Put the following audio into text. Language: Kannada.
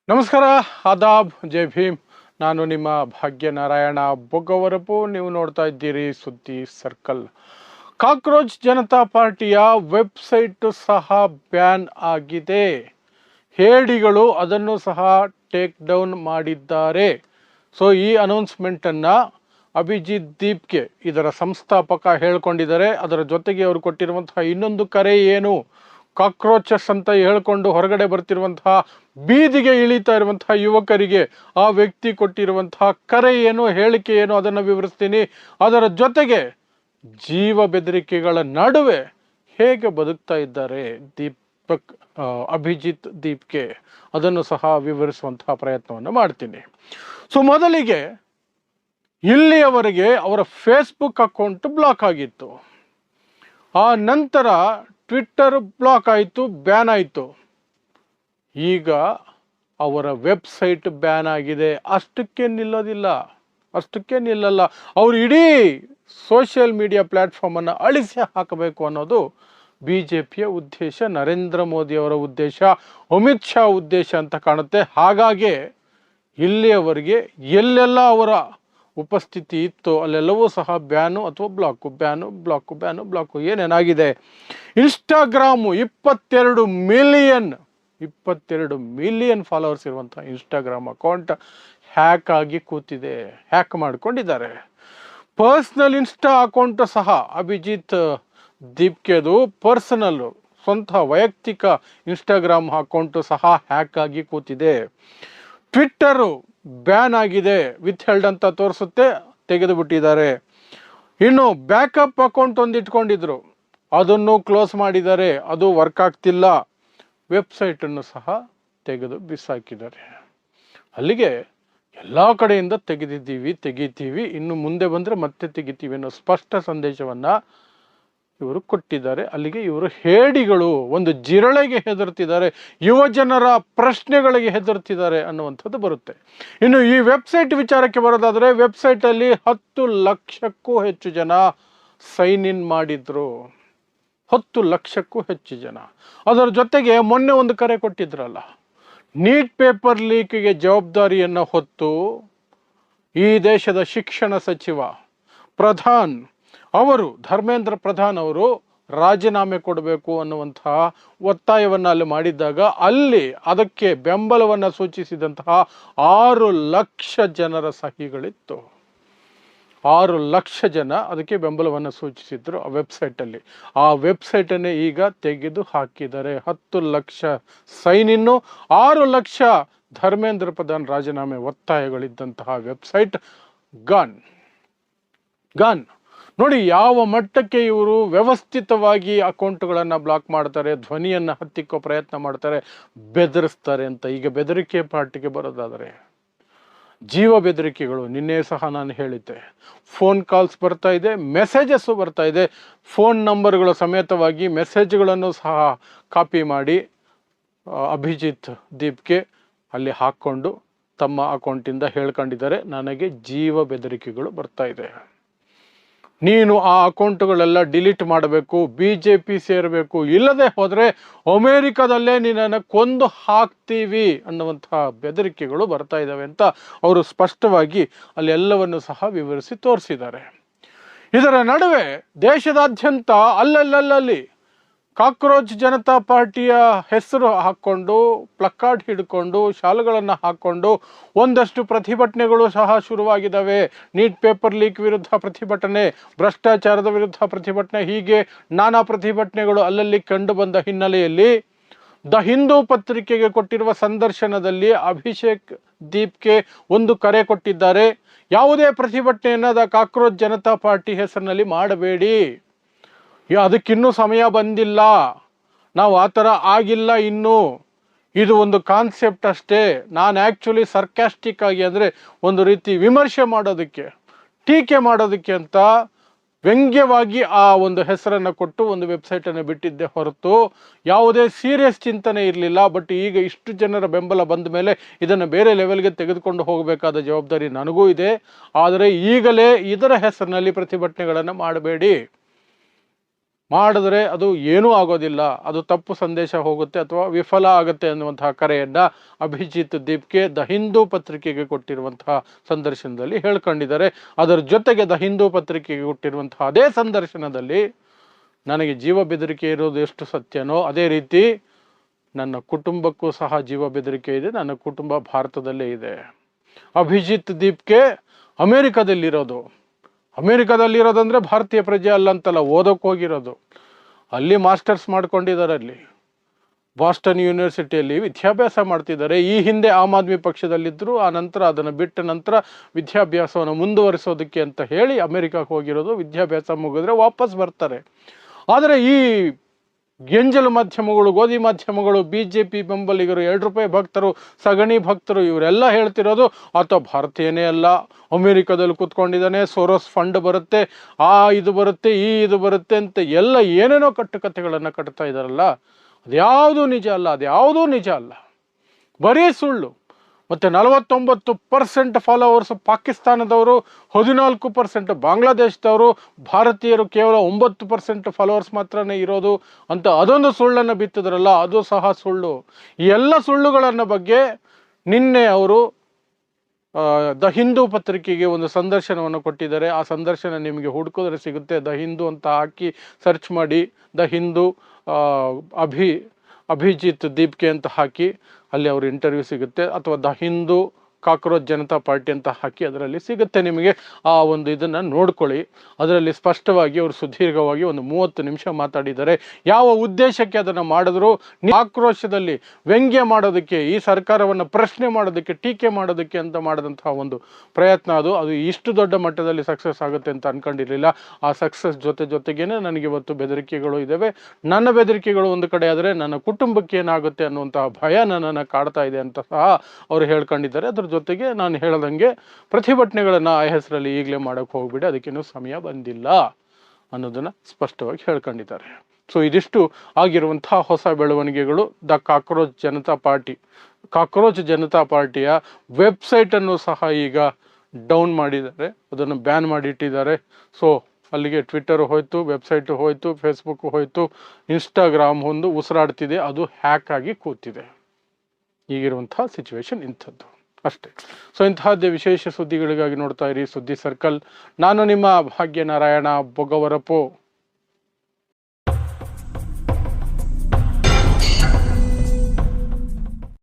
ನಮಸ್ಕಾರ, ಆದಾಬ್, ಜೈ ಭೀಮ್. ನಾನು ನಿಮ್ಮ ಭಾಗ್ಯನಾರಾಯಣ ಬೊಗ್ಗವರಪು. ನೀವು ನೋಡ್ತಾ ಇದ್ದೀರಿ ಸುದ್ದಿ ಸರ್ಕಲ್. ಕಾಕ್ರೋಚ್ ಜನತಾ ಪಾರ್ಟಿಯ ವೆಬ್ಸೈಟ್ ಸಹ ಬ್ಯಾನ್ ಆಗಿದೆ. ಹೇಡಿಗಳು ಅದನ್ನು ಸಹ ಟೇಕ್ ಡೌನ್ ಮಾಡಿದ್ದಾರೆ. ಸೊ ಈ ಅನೌನ್ಸ್ಮೆಂಟನ್ನು ಅಭಿಜಿತ್ ದೀಪ್ಗೆ, ಇದರ ಸಂಸ್ಥಾಪಕ, ಹೇಳ್ಕೊಂಡಿದ್ದಾರೆ. ಅದರ ಜೊತೆಗೆ ಅವರು ಕೊಟ್ಟಿರುವಂತಹ ಇನ್ನೊಂದು ಕರೆ ಏನು, ಕಾಕ್ರೋಚಸ್ ಅಂತ ಹೇಳ್ಕೊಂಡು ಹೊರಗಡೆ ಬರ್ತಿರುವಂತಹ, ಬೀದಿಗೆ ಇಳಿತಾ ಇರುವಂತಹ ಯುವಕರಿಗೆ ಆ ವ್ಯಕ್ತಿ ಕೊಟ್ಟಿರುವಂತಹ ಕರೆ ಏನು, ಹೇಳಿಕೆ ಏನು, ಅದನ್ನು ವಿವರಿಸ್ತೀನಿ. ಅದರ ಜೊತೆಗೆ ಜೀವ ಬೆದರಿಕೆಗಳ ನಡುವೆ ಹೇಗೆ ಬದುಕ್ತಾ ಇದ್ದಾರೆ ಅಭಿಜಿತ್ ದೀಪ್ಗೆ, ಅದನ್ನು ಸಹ ವಿವರಿಸುವಂತಹ ಪ್ರಯತ್ನವನ್ನು ಮಾಡ್ತೀನಿ. ಸೊ ಮೊದಲಿಗೆ, ಇಲ್ಲಿಯವರೆಗೆ ಅವರ ಫೇಸ್ಬುಕ್ ಅಕೌಂಟ್ ಬ್ಲಾಕ್ ಆಗಿತ್ತು. ಆ ನಂತರ ಟ್ವಿಟ್ಟರ್ ಬ್ಲಾಕ್ ಆಯಿತು, ಬ್ಯಾನ್ ಆಯಿತು. ಈಗ ಅವರ ವೆಬ್ಸೈಟ್ ಬ್ಯಾನ್ ಆಗಿದೆ. ಅಷ್ಟಕ್ಕೆ ನಿಲ್ಲಲ್ಲ. ಅವರು ಇಡೀ ಸೋಷಿಯಲ್ ಮೀಡಿಯಾ ಪ್ಲ್ಯಾಟ್ಫಾರ್ಮನ್ನು ಅಳಿಸಿ ಹಾಕಬೇಕು ಅನ್ನೋದು BJPಯ ಉದ್ದೇಶ, ನರೇಂದ್ರ ಮೋದಿಯವರ ಉದ್ದೇಶ, ಅಮಿತ್ ಶಾ ಉದ್ದೇಶ ಅಂತ ಕಾಣುತ್ತೆ. ಹಾಗಾಗಿ ಇಲ್ಲಿಯವರೆಗೆ ಎಲ್ಲೆಲ್ಲ ಅವರ ಉಪಸ್ಥಿತಿ ಇತ್ತು ಅಲ್ಲೆಲ್ಲವೂ ಸಹ ಬ್ಯಾನು ಅಥವಾ ಬ್ಲಾಕು ಏನೇನಾಗಿದೆ. ಇನ್ಸ್ಟಾಗ್ರಾಮು 22 ಮಿಲಿಯನ್ ಫಾಲೋವರ್ಸ್ ಇರುವಂಥ ಇನ್ಸ್ಟಾಗ್ರಾಮ್ ಅಕೌಂಟ್ ಹ್ಯಾಕ್ ಆಗಿ ಕೂತಿದೆ, ಹ್ಯಾಕ್ ಮಾಡ್ಕೊಂಡಿದ್ದಾರೆ. ಪರ್ಸ್ನಲ್ ಇನ್ಸ್ಟಾ ಅಕೌಂಟ್ ಸಹ ಅಭಿಜಿತ್ ದೀಪ್ಕೆದು ಪರ್ಸನಲ್ಲು, ಸ್ವಂತ ವೈಯಕ್ತಿಕ ಇನ್ಸ್ಟಾಗ್ರಾಮ್ ಅಕೌಂಟು ಸಹ ಹ್ಯಾಕ್ ಆಗಿ ಕೂತಿದೆ. ಟ್ವಿಟ್ಟರು ಬ್ಯಾನ್ ಆಗಿದೆ, ವಿತ್ ಹೆಲ್ಡ್ ಅಂತ ತೋರಿಸುತ್ತೆ, ತೆಗೆದು ಬಿಟ್ಟಿದ್ದಾರೆ. ಇನ್ನು ಬ್ಯಾಕಪ್ ಅಕೌಂಟ್ ಒಂದು ಇಟ್ಕೊಂಡಿದ್ರು, ಅದನ್ನು ಕ್ಲೋಸ್ ಮಾಡಿದ್ದಾರೆ, ಅದು ವರ್ಕ್ ಆಗ್ತಿಲ್ಲ. ವೆಬ್ಸೈಟನ್ನು ಸಹ ತೆಗೆದು ಬಿಸಾಕಿದ್ದಾರೆ. ಅಲ್ಲಿಗೆ ಎಲ್ಲ ಕಡೆಯಿಂದ ತೆಗಿತೀವಿ, ಇನ್ನು ಮುಂದೆ ಬಂದರೆ ಮತ್ತೆ ತೆಗಿತೀವಿ ಅನ್ನೋ ಸ್ಪಷ್ಟ ಸಂದೇಶವನ್ನು ಇವರು ಕೊಟ್ಟಿದ್ದಾರೆ. ಅಲ್ಲಿಗೆ ಇವರು ಹೇಡಿಗಳು, ಒಂದು ಜಿರಳೆಗೆ ಹೆದರ್ತಿದ್ದಾರೆ, ಯುವ ಜನರ ಪ್ರಶ್ನೆಗಳಿಗೆ ಹೆದರ್ತಿದ್ದಾರೆ ಅನ್ನುವಂಥದ್ದು ಬರುತ್ತೆ. ಇನ್ನು ಈ ವೆಬ್ಸೈಟ್ ವಿಚಾರಕ್ಕೆ ಬರೋದಾದರೆ, ವೆಬ್ಸೈಟಲ್ಲಿ 10 ಲಕ್ಷಕ್ಕೂ ಹೆಚ್ಚು ಜನ ಸೈನ್ ಇನ್ ಮಾಡಿದ್ರು. 10 ಲಕ್ಷಕ್ಕೂ ಹೆಚ್ಚು ಜನ. ಅದರ ಜೊತೆಗೆ ಮೊನ್ನೆ ಒಂದು ಕರೆ ಕೊಟ್ಟಿದ್ರಲ್ಲ, ನೀಟ್ ಪೇಪರ್ ಲೀಕ್ಗೆ ಜವಾಬ್ದಾರಿಯನ್ನು ಹೊತ್ತು ಈ ದೇಶದ ಶಿಕ್ಷಣ ಸಚಿವ ಧರ್ಮೇಂದ್ರ ಪ್ರಧಾನ್ ಅವರು ರಾಜೀನಾಮೆ ಕೊಡಬೇಕು ಅನ್ನುವಂತಹ ಒತ್ತಾಯವನ್ನು ಅಲ್ಲಿ ಮಾಡಿದ್ದಾಗ, ಅಲ್ಲಿ ಅದಕ್ಕೆ ಬೆಂಬಲವನ್ನು ಸೂಚಿಸಿದಂತಹ 6 ಲಕ್ಷ ಜನರ ಸಹಿಗಳಿತ್ತು. 6 ಲಕ್ಷ ಜನ ಅದಕ್ಕೆ ಬೆಂಬಲವನ್ನು ಸೂಚಿಸಿದ್ರು ಆ ವೆಬ್ಸೈಟಲ್ಲಿ. ಆ ವೆಬ್ಸೈಟನ್ನೇ ಈಗ ತೆಗೆದು ಹಾಕಿದ್ದಾರೆ. 10 ಲಕ್ಷ ಸೈನ್ ಇನ್ನು, 6 ಲಕ್ಷ ಧರ್ಮೇಂದ್ರ ಪ್ರಧಾನ್ ರಾಜೀನಾಮೆ ಒತ್ತಾಯಗಳಿದ್ದಂತಹ ವೆಬ್ಸೈಟ್ ಗನ್. ನೋಡಿ ಯಾವ ಮಟ್ಟಕ್ಕೆ ಇವರು ವ್ಯವಸ್ಥಿತವಾಗಿ ಅಕೌಂಟ್ಗಳನ್ನು ಬ್ಲಾಕ್ ಮಾಡ್ತಾರೆ, ಧ್ವನಿಯನ್ನು ಹತ್ತಿಕ್ಕೋ ಪ್ರಯತ್ನ ಮಾಡ್ತಾರೆ, ಬೆದರಿಸ್ತಾರೆ ಅಂತ. ಈಗ ಬೆದರಿಕೆ ಪಾರ್ಟಿಗೆ ಬರೋದಾದರೆ, ಜೀವ ಬೆದರಿಕೆಗಳು ನಿನ್ನೆ ಸಹ ನಾನು ಹೇಳಿದ್ದೆ. ಫೋನ್ ಕಾಲ್ಸ್ ಬರ್ತಾ ಇದೆ, ಮೆಸೇಜಸ್ಸು ಬರ್ತಾ ಇದೆ. ಫೋನ್ ನಂಬರ್ಗಳ ಸಮೇತವಾಗಿ ಮೆಸೇಜ್ಗಳನ್ನು ಸಹ ಕಾಪಿ ಮಾಡಿ ಅಭಿಜಿತ್ ದೀಪ್ಗೆ ಅಲ್ಲಿ ಹಾಕ್ಕೊಂಡು ತಮ್ಮ ಅಕೌಂಟಿಂದ ಹೇಳ್ಕೊಂಡಿದ್ದಾರೆ, ನನಗೆ ಜೀವ ಬೆದರಿಕೆಗಳು ಬರ್ತಾ ಇದೆ, ನೀನು ಆ ಅಕೌಂಟ್ಗಳೆಲ್ಲ ಡಿಲೀಟ್ ಮಾಡಬೇಕು, BJP ಸೇರಬೇಕು, ಇಲ್ಲದೆ ಹೋದರೆ ಅಮೇರಿಕಾದಲ್ಲೇ ನಿನ್ನನ್ನು ಕೊಂದು ಹಾಕ್ತೀವಿ ಅನ್ನುವಂತಹ ಬೆದರಿಕೆಗಳು ಬರ್ತಾ ಇದ್ದಾವೆ ಅಂತ ಅವರು ಸ್ಪಷ್ಟವಾಗಿ ಅಲ್ಲಿ ಎಲ್ಲವನ್ನು ಸಹ ವಿವರಿಸಿ ತೋರಿಸಿದ್ದಾರೆ. ಇದರ ನಡುವೆ ದೇಶದಾದ್ಯಂತ ಅಲ್ಲಲ್ಲಿ ಕಾಕ್ರೋಚ್ ಜನತಾ ಪಾರ್ಟಿಯ ಹೆಸರು ಹಾಕ್ಕೊಂಡು, ಪ್ಲಕಾರ್ಡ್ ಹಿಡ್ಕೊಂಡು, ಶಾಲುಗಳನ್ನು ಹಾಕ್ಕೊಂಡು ಒಂದಷ್ಟು ಪ್ರತಿಭಟನೆಗಳು ಸಹ ಶುರುವಾಗಿದ್ದಾವೆ. ನೀಟ್ ಪೇಪರ್ ಲೀಕ್ ವಿರುದ್ಧ ಪ್ರತಿಭಟನೆ, ಭ್ರಷ್ಟಾಚಾರದ ವಿರುದ್ಧ ಪ್ರತಿಭಟನೆ, ಹೀಗೆ ನಾನಾ ಪ್ರತಿಭಟನೆಗಳು ಅಲ್ಲಲ್ಲಿ ಕಂಡು ಬಂದ ಹಿನ್ನೆಲೆಯಲ್ಲಿ ದ ಹಿಂದೂ ಪತ್ರಿಕೆಗೆ ಕೊಟ್ಟಿರುವ ಸಂದರ್ಶನದಲ್ಲಿ ಅಭಿಷೇಕ್ ದೀಪ್ಗೆ ಒಂದು ಕರೆ ಕೊಟ್ಟಿದ್ದಾರೆ. ಯಾವುದೇ ಪ್ರತಿಭಟನೆಯನ್ನು ದ ಕಾಕ್ರೋಚ್ ಜನತಾ ಪಾರ್ಟಿ ಹೆಸರಿನಲ್ಲಿ ಮಾಡಬೇಡಿ, ಅದಕ್ಕಿನ್ನೂ ಸಮಯ ಬಂದಿಲ್ಲ, ನಾವು ಆ ಥರ ಆಗಿಲ್ಲ ಇನ್ನೂ, ಇದು ಒಂದು ಕಾನ್ಸೆಪ್ಟ್ ಅಷ್ಟೇ. ನಾನು ಆ್ಯಕ್ಚುಲಿ ಸರ್ಕ್ಯಾಸ್ಟಿಕ್ ಆಗಿ, ಅಂದರೆ ಒಂದು ರೀತಿ ವಿಮರ್ಶೆ ಮಾಡೋದಕ್ಕೆ, ಟೀಕೆ ಮಾಡೋದಕ್ಕೆ ಅಂತ ವ್ಯಂಗ್ಯವಾಗಿ ಆ ಒಂದು ಹೆಸರನ್ನು ಕೊಟ್ಟು ಒಂದು ವೆಬ್ಸೈಟನ್ನು ಬಿಟ್ಟಿದ್ದೆ ಹೊರತು ಯಾವುದೇ ಸೀರಿಯಸ್ ಚಿಂತನೆ ಇರಲಿಲ್ಲ. ಬಟ್ ಈಗ ಇಷ್ಟು ಜನರ ಬೆಂಬಲ ಬಂದ ಮೇಲೆ ಇದನ್ನು ಬೇರೆ ಲೆವೆಲ್ಗೆ ತೆಗೆದುಕೊಂಡು ಹೋಗಬೇಕಾದ ಜವಾಬ್ದಾರಿ ನನಗೂ ಇದೆ. ಆದರೆ ಈಗಲೇ ಇದರ ಹೆಸರಿನಲ್ಲಿ ಪ್ರತಿಭಟನೆಗಳನ್ನು ಮಾಡಬೇಡಿ, ಮಾಡಿದ್ರೆ ಅದು ಏನೂ ಆಗೋದಿಲ್ಲ, ಅದು ತಪ್ಪು ಸಂದೇಶ ಹೋಗುತ್ತೆ ಅಥವಾ ವಿಫಲ ಆಗುತ್ತೆ ಅನ್ನುವಂತಹ ಕರೆಯನ್ನು ಅಭಿಜಿತ್ ದೀಪ್ಗೆ ದ ಹಿಂದೂ ಪತ್ರಿಕೆಗೆ ಕೊಟ್ಟಿರುವಂತಹ ಸಂದರ್ಶನದಲ್ಲಿ ಹೇಳ್ಕೊಂಡಿದ್ದಾರೆ. ಅದರ ಜೊತೆಗೆ ದ ಹಿಂದೂ ಪತ್ರಿಕೆಗೆ ಕೊಟ್ಟಿರುವಂತಹ ಅದೇ ಸಂದರ್ಶನದಲ್ಲಿ ನನಗೆ ಜೀವ ಬೆದರಿಕೆ ಇರೋದು ಎಷ್ಟು ಸತ್ಯನೋ ಅದೇ ರೀತಿ ನನ್ನ ಕುಟುಂಬಕ್ಕೂ ಸಹ ಜೀವ ಬೆದರಿಕೆ ಇದೆ, ನನ್ನ ಕುಟುಂಬ ಭಾರತದಲ್ಲೇ ಇದೆ. ಅಭಿಜಿತ್ ದೀಪ್ಗೆ ಅಮೇರಿಕಾದಲ್ಲಿರೋದಂದ್ರೆ ಭಾರತೀಯ ಪ್ರಜೆ ಅಲ್ಲ ಅಂತಲ್ಲ, ಓದೋಕೆ ಹೋಗಿರೋದು, ಅಲ್ಲಿ ಮಾಸ್ಟರ್ಸ್ ಮಾಡ್ಕೊಂಡಿದ್ದಾರೆ, ಅಲ್ಲಿ ಬಾಸ್ಟನ್ ಯೂನಿವರ್ಸಿಟಿಯಲ್ಲಿ ವಿದ್ಯಾಭ್ಯಾಸ ಮಾಡ್ತಿದ್ದಾರೆ. ಈ ಹಿಂದೆ ಆಮ್ ಆದ್ಮಿ ಪಕ್ಷದಲ್ಲಿದ್ದರು, ಆ ನಂತರ ಅದನ್ನು ಬಿಟ್ಟ ನಂತರ ವಿದ್ಯಾಭ್ಯಾಸವನ್ನು ಮುಂದುವರಿಸೋದಕ್ಕೆ ಅಂತ ಹೇಳಿ ಅಮೇರಿಕಾಕ್ಕೆ ಹೋಗಿರೋದು. ವಿದ್ಯಾಭ್ಯಾಸ ಮುಗಿದ್ರೆ ವಾಪಸ್ ಬರ್ತಾರೆ. ಆದರೆ ಈ ಗೆಂಜಲು ಮಾಧ್ಯಮಗಳು, ಗೋಧಿ ಮಾಧ್ಯಮಗಳು, BJP ಬೆಂಬಲಿಗರು, ₹2 ಭಕ್ತರು, ಸಗಣಿ ಭಕ್ತರು ಇವರೆಲ್ಲ ಹೇಳ್ತಿರೋದು ಆತ ಭಾರತೀಯನೇ ಅಲ್ಲ, ಅಮೇರಿಕಾದಲ್ಲಿ ಕೂತ್ಕೊಂಡಿದ್ದಾನೆ, ಸೋರೋಸ್ ಫಂಡ್ ಬರುತ್ತೆ, ಇದು ಬರುತ್ತೆ, ಇದು ಬರುತ್ತೆ ಅಂತ ಎಲ್ಲ ಏನೇನೋ ಕಟ್ಟುಕತೆಗಳನ್ನು ಕಟ್ತಾ ಇದ್ದಾರಲ್ಲ, ಅದ್ಯಾವುದೂ ನಿಜ ಅಲ್ಲ, ಬರೀ ಸುಳ್ಳು. ಮತ್ತು 49% ಫಾಲೋವರ್ಸ್ ಪಾಕಿಸ್ತಾನದವರು, 14% ಬಾಂಗ್ಲಾದೇಶದವರು, ಭಾರತೀಯರು ಕೇವಲ 9% ಫಾಲೋವರ್ಸ್ ಮಾತ್ರನೇ ಇರೋದು ಅಂತ ಅದೊಂದು ಸುಳ್ಳನ್ನು ಬಿತ್ತಿದ್ರಲ್ಲ, ಅದು ಸಹ ಸುಳ್ಳು. ಈ ಎಲ್ಲ ಸುಳ್ಳುಗಳನ್ನು ಬಗ್ಗೆ ನಿನ್ನೆ ಅವರು ದ ಹಿಂದೂ ಪತ್ರಿಕೆಗೆ ಒಂದು ಸಂದರ್ಶನವನ್ನು ಕೊಟ್ಟಿದ್ದಾರೆ. ಆ ಸಂದರ್ಶನ ನಿಮಗೆ ಹುಡುಕಿದ್ರೆ ಸಿಗುತ್ತೆ. ದ ಹಿಂದೂ ಅಂತ ಹಾಕಿ ಸರ್ಚ್ ಮಾಡಿ, ದ ಹಿಂದೂ ಅಭಿಜಿತ್ ದೀಪ್ಗೆ ಅಂತ ಹಾಕಿ ಅಲ್ಲಿ ಅವ್ರ ಇಂಟರ್ವ್ಯೂ ಸಿಗುತ್ತೆ, ಅಥವಾ the Hindu cockroach Janata party ಅಂತ ಹಾಕಿ ಅದರಲ್ಲಿ ಸಿಗುತ್ತೆ ನಿಮಗೆ. ಆ ಒಂದು ಇದನ್ನು ನೋಡ್ಕೊಳ್ಳಿ. ಅದರಲ್ಲಿ ಸ್ಪಷ್ಟವಾಗಿ ಅವರು ಸುದೀರ್ಘವಾಗಿ ಒಂದು 30 ನಿಮಿಷ ಮಾತಾಡಿದ್ದಾರೆ. ಯಾವ ಉದ್ದೇಶಕ್ಕೆ ಅದನ್ನು ಮಾಡಿದ್ರು, ಆಕ್ರೋಶದಲ್ಲಿ ವ್ಯಂಗ್ಯ ಮಾಡೋದಕ್ಕೆ, ಈ ಸರ್ಕಾರವನ್ನು ಪ್ರಶ್ನೆ ಮಾಡೋದಕ್ಕೆ, ಟೀಕೆ ಮಾಡೋದಕ್ಕೆ ಅಂತ ಮಾಡಿದಂತಹ ಒಂದು ಪ್ರಯತ್ನ ಅದು ಇಷ್ಟು ದೊಡ್ಡ ಮಟ್ಟದಲ್ಲಿ ಸಕ್ಸಸ್ ಆಗುತ್ತೆ ಅಂತ ಅನ್ಕೊಂಡಿರಲಿಲ್ಲ. ಆ ಸಕ್ಸಸ್ ಜೊತೆಗೇನೆ ನನಗೆ ಇವತ್ತು ಬೆದರಿಕೆಗಳು ಇದ್ದಾವೆ. ನನ್ನ ಬೆದರಿಕೆಗಳು ಒಂದು ಕಡೆ ಆದರೆ ನನ್ನ ಕುಟುಂಬಕ್ಕೆ ಏನಾಗುತ್ತೆ ಅನ್ನುವಂತಹ ಭಯ ನನ್ನನ್ನು ಕಾಡ್ತಾ ಇದೆ ಅಂತ ಸಹ ಅವರು ಹೇಳ್ಕೊಂಡಿದ್ದಾರೆ. ಅದ್ರ ಜೊತೆಗೆ ನಾನು ಹೇಳದಂಗೆ ಪ್ರತಿಭಟನೆಗಳನ್ನು ಆ ಹೆಸರಲ್ಲಿ ಈಗಲೇ ಮಾಡೋಕ್ಕೆ ಹೋಗ್ಬಿಡಿ, ಅದಕ್ಕಿನ್ನೂ ಸಮಯ ಬಂದಿಲ್ಲ ಅನ್ನೋದನ್ನು ಸ್ಪಷ್ಟವಾಗಿ ಹೇಳ್ಕೊಂಡಿದ್ದಾರೆ. ಸೊ ಇದಿಷ್ಟು ಆಗಿರುವಂತಹ ಹೊಸ ಬೆಳವಣಿಗೆಗಳು. ದ ಕಾಕ್ರೋಚ್ ಜನತಾ ಪಾರ್ಟಿಯ ವೆಬ್ಸೈಟನ್ನು ಸಹ ಈಗ ಡೌನ್ ಮಾಡಿದ್ದಾರೆ, ಅದನ್ನು ಬ್ಯಾನ್ ಮಾಡಿಟ್ಟಿದ್ದಾರೆ. ಸೊ ಅಲ್ಲಿಗೆ ಟ್ವಿಟ್ಟರ್ ಹೋಯ್ತು, ವೆಬ್ಸೈಟು ಹೋಯ್ತು, ಫೇಸ್ಬುಕ್ ಹೋಯ್ತು, ಇನ್ಸ್ಟಾಗ್ರಾಮ್ ಒಂದು ಉಸಿರಾಡ್ತಿದೆ, ಅದು ಹ್ಯಾಕ್ ಆಗಿ ಕೂತಿದೆ. ಈಗಿರುವಂತಹ ಸಿಚುವೇಶನ್ ಇಂಥದ್ದು ಅಷ್ಟೇ. ಸೊ ಇಂತಹದ್ದೇ ವಿಶೇಷ ಸುದ್ದಿಗಳಿಗಾಗಿ ನೋಡ್ತಾ ಇರಿ ಸುದ್ದಿ ಸರ್ಕಲ್. ನಾನು ನಿಮ್ಮ ಭಾಗ್ಯನಾರಾಯಣ ಬೊಗವರಪು.